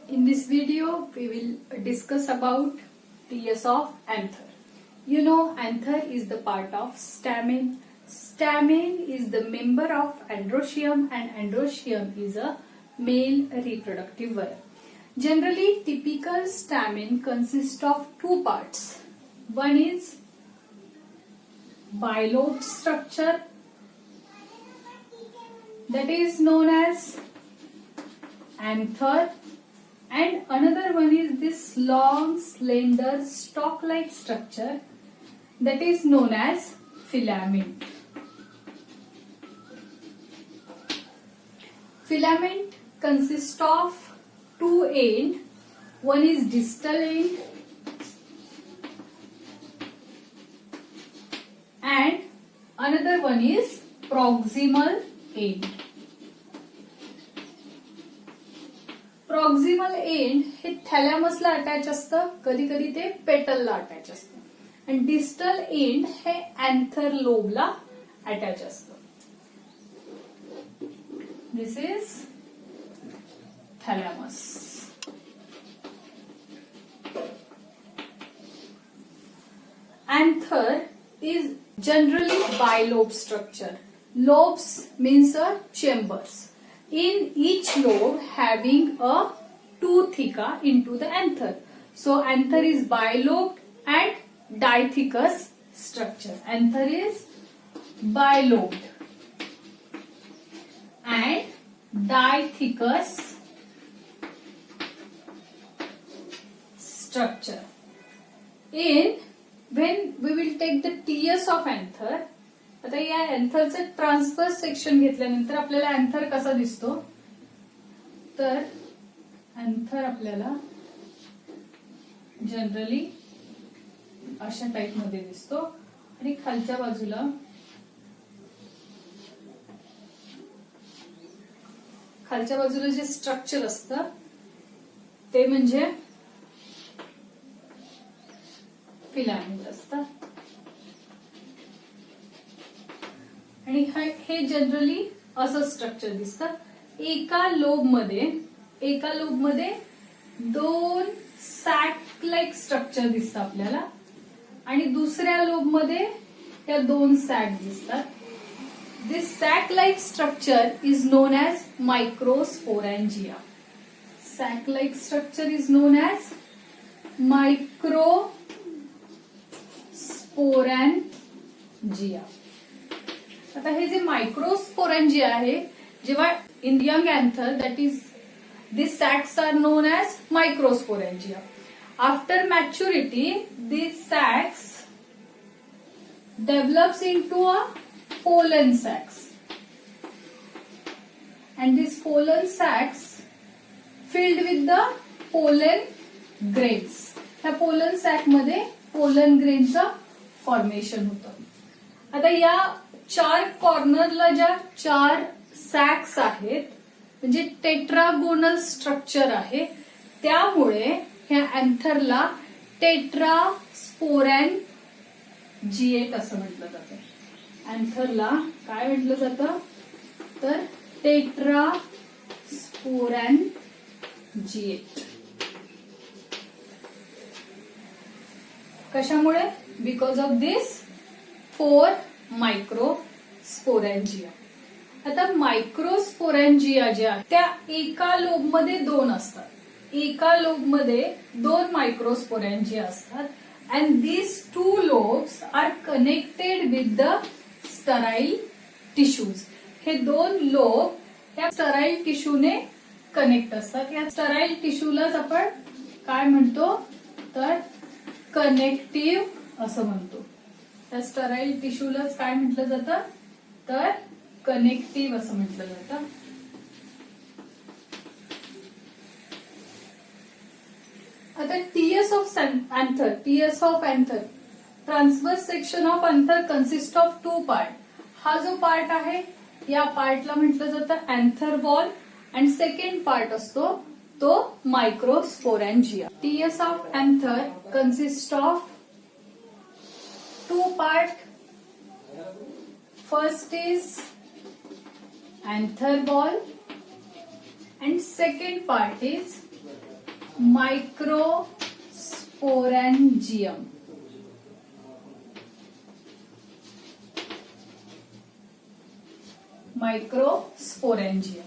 In this video, we will discuss about TS of anther. You know, anther is the part of stamen. Stamen is the member of androecium, and androecium is a male reproductive wire. Generally, typical stamen consists of two parts. One is bilobe structure, that is known as anther, and another one is this long, slender, stalk-like structure that is known as filament. Filament consists of two ends. One is distal end and another one is proximal end. Proximal end हे थॅलॅमसला attach असतं, कधी कधी ते पेटलला attach असतं, आणि distal end हे अँथर लोबला अटॅच असतं. This is thalamus. Anther is generally bilobe structure. Lobes means chambers. In each lobe having a two theca into the anther. So anther is bilobed and dithecous structure. Anther is bilobed and dithecous structure. When we will take the TS of anther, आता या अँथरचं transfers section घेतल्यानंतर आपल्याला anther कसा दिसतो, तर anther आपल्याला generally अशा type मध्ये दिसतो, आणि खालच्या बाजूला जे स्ट्रक्चर असतं ते म्हणजे फिलामेंट असतं, आणि हे जनरली असं स्ट्रक्चर दिसतं. एका लोब मध्ये दोन सॅक लाईक स्ट्रक्चर दिसतं आपल्याला, आणि दुसऱ्या लोब मध्ये त्या दोन सॅक दिसतात. This sac like structure is known as microsporangia. Sac like structure is known as microsporangia. आता हे जे मायक्रोस्पोरॅन्जिया आहे, जेव्हा in young anther that is this sacs are known as microsporangia. After maturity this sacs develops into a pollen sacs, and these pollen sacs filled with the pollen grains. ह्या pollen sack मध्ये pollen ग्रेनचं formation होतं. आता या चार कॉर्नरला ज्या चार sex आहेत, म्हणजे टेट्रागोनल स्ट्रक्चर आहे, त्यामुळे ह्या अँथरला टेट्रास्पोरॅन्जिएट असं म्हटलं जातं. अँथरला काय म्हटलं जातं, तर टेट्रास्पोरॅन्जिएट. कशामुळे? Because of this 4 मायक्रोस्पोरॅन्जिया. आता मायक्रोस्पोरॅन्जिया ज्या त्या एका लोबमध्ये दोन असतात. एका लोबमध्ये दोन मायक्रोस्पोरॅन्जिया असतात, and these two lobes are connected with the sterile tissues. हे दोन लोब या स्टराईल टिश्यूने कनेक्ट असतात. या स्टराईल टिश्यूलाच आपण काय म्हणतो, तर कनेक्टिव्ह असं म्हणतो. त्या स्टराईल टिश्यूलाच काय म्हटलं जातं, तर कनेक्टिव्ह असं म्हटलं जातं. आता TS of anther transverse section of anther consist of two part. हा जो पार्ट आहे, या पार्टला म्हटलं जातं अँथर वॉल, आणि सेकंड पार्ट असतो तो microsporangia. TS of anther consist of two part. First is anther ball and second part is microsporangium. Microsporangium.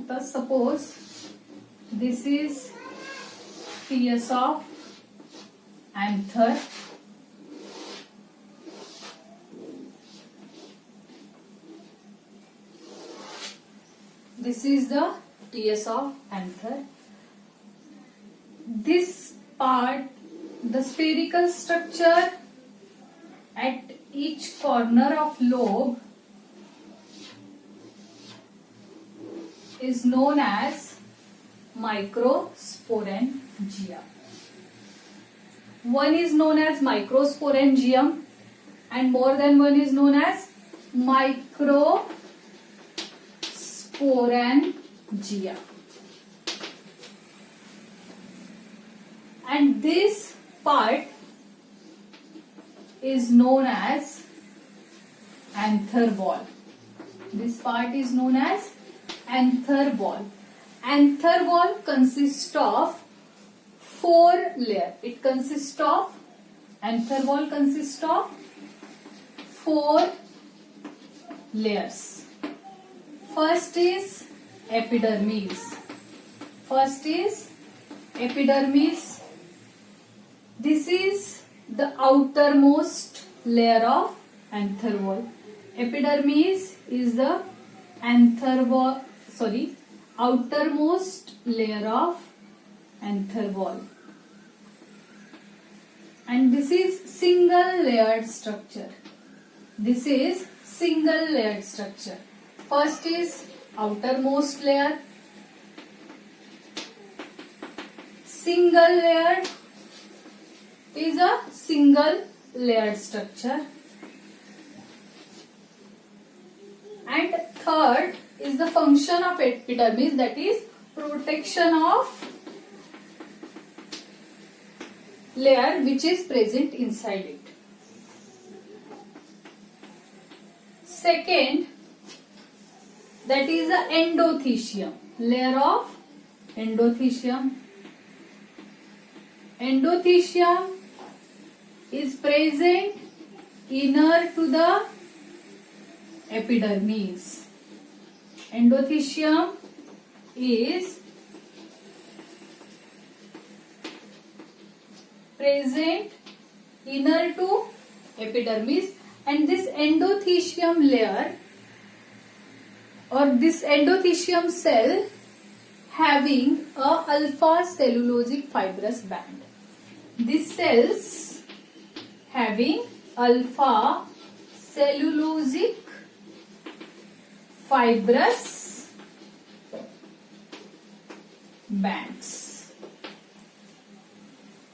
Now suppose this is TS of anther. This is the TS of anther. This part, the spherical structure at each corner of lobe is known as microsporangia. One is known as microsporangium and more than one is known as microsporangia. And this part is known as anther wall. This part is known as anther wall. Anther wall consists of 4 layers. Anther wall consists of 4 layers. First is epidermis. This is the outermost layer of anther wall. Epidermis is the outermost layer of anther wall. And this is single layered structure. First is outermost layer. Single layered is a single layered structure. And third is the function of epidermis, that is protection of layer which is present inside it. Second, that is the endothecium, layer of endothecium. Endothecium is present inner to the epidermis. Endothecium is present inner to epidermis, and this endothecium layer or this endothecium cell having a alpha cellulosic fibrous band. These cells having alpha cellulosic fibrous bands.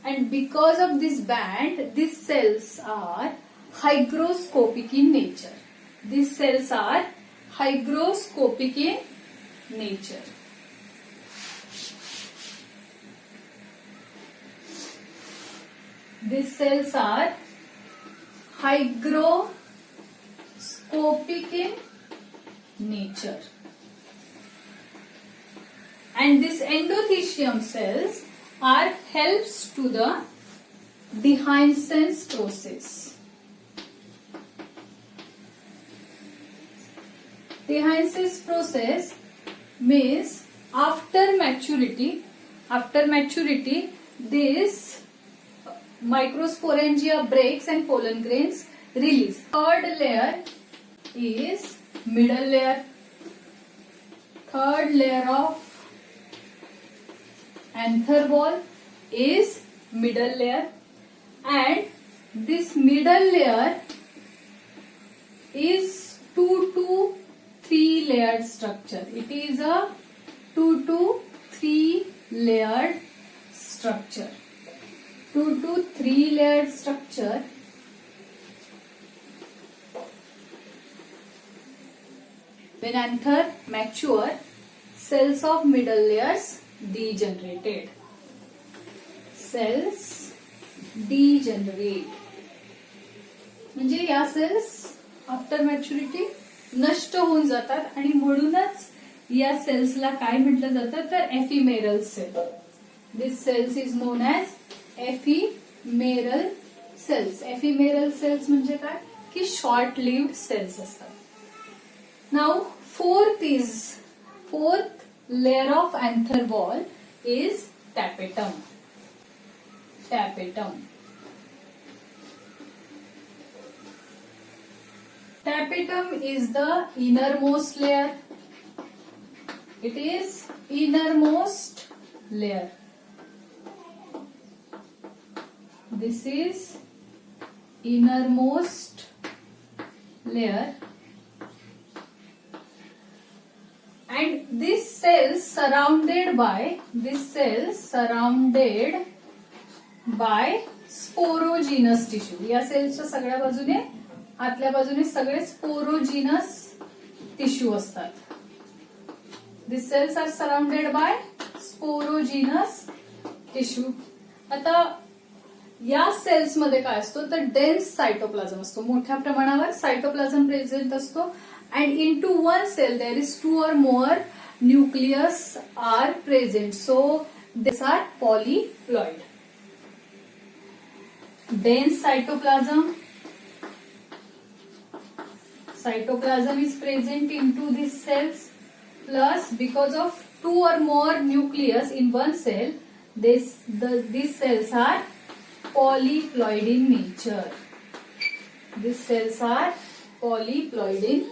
And because of this band, these cells are hygroscopic in nature. These cells are hygroscopic in nature. These cells are hygroscopic in nature. And these endothecium cells are helps to the dehiscence process. Dehiscence process means after maturity this microsporangia breaks and pollen grains release. Third layer is middle layer. Third layer of anther wall is middle layer, and this middle layer is 2 to 3 layered structure. It is a 2 to 3 layered structure. 2 to 3 layered structure. When anther mature, cells of middle layers degenerated. Cells degenerate. म्हणजे या sales after maturity नष्ट होऊन जातात आणि म्हणूनच या सेल्सला काय म्हटलं जातं तर ephemeral cell. This cells is known as ephemeral cells. Ephemeral cells म्हणजे काय की शॉर्ट लिव्ड सेल्स असतात. Now fourth layer of anther wall is tapetum. Tapetum is the innermost layer. It is innermost layer. This is innermost layer. And this cell surrounded by sporogenous tissue. या सेल्सच्या सगळ्या बाजूने आतल्या बाजूने सगळे sporogenous tissue असतात. These cells are surrounded by sporogenous tissue. आता या sales मध्ये काय असतो तर डेन्स सायटोप्लाझम असतो. मोठ्या प्रमाणावर सायटोप्लाझम प्रेझेंट असतो. And into one cell there is 2 or more nucleus are present. So these are polyploid. Dense cytoplasm is present into these cells. Plus, because of 2 or more nucleus in one cell, these cells are polyploid in nature. These cells are polyploid in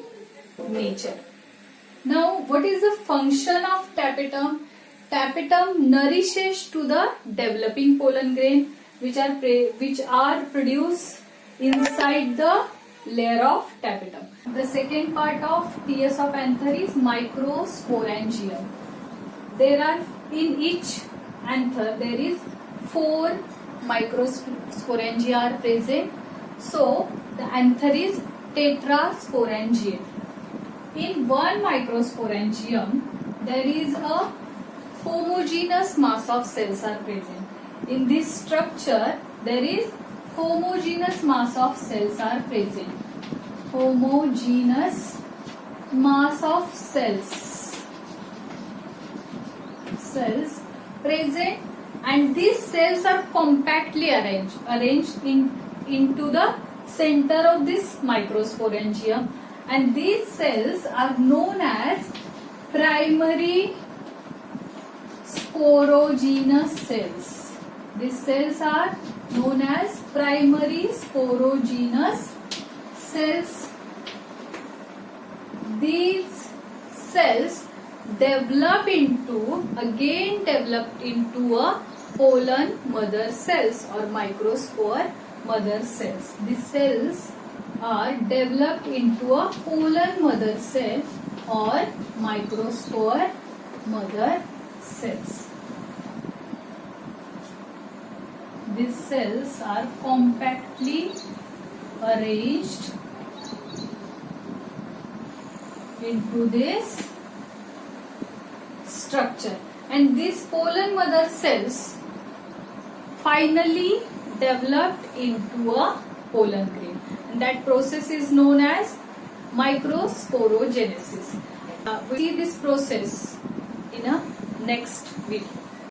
nature. Now, what is the function of tapetum? Tapetum nourishes to the developing pollen grain, which are produced inside the layer of tapetum. The second part of TS of anther is microsporangium. There are in each anther there is 4 microsporangia are present. So the anther is tetrasporangiate. In one microsporangium, there is a homogeneous mass of cells are present. In this structure, there is homogeneous mass of cells are present. Homogeneous mass of cells present, and these cells are compactly arranged into the center of this microsporangium. And these cells are known as primary sporogenous cells. These cells are known as primary sporogenous cells. These cells developed into a pollen mother cells or microspore mother cells. These cells are developed into a pollen mother cell or microspore mother cells. These cells are compactly arranged into this structure, and these pollen mother cells finally developed into a pollen grain. And that process is known as microsporogenesis. We see this process in a next video.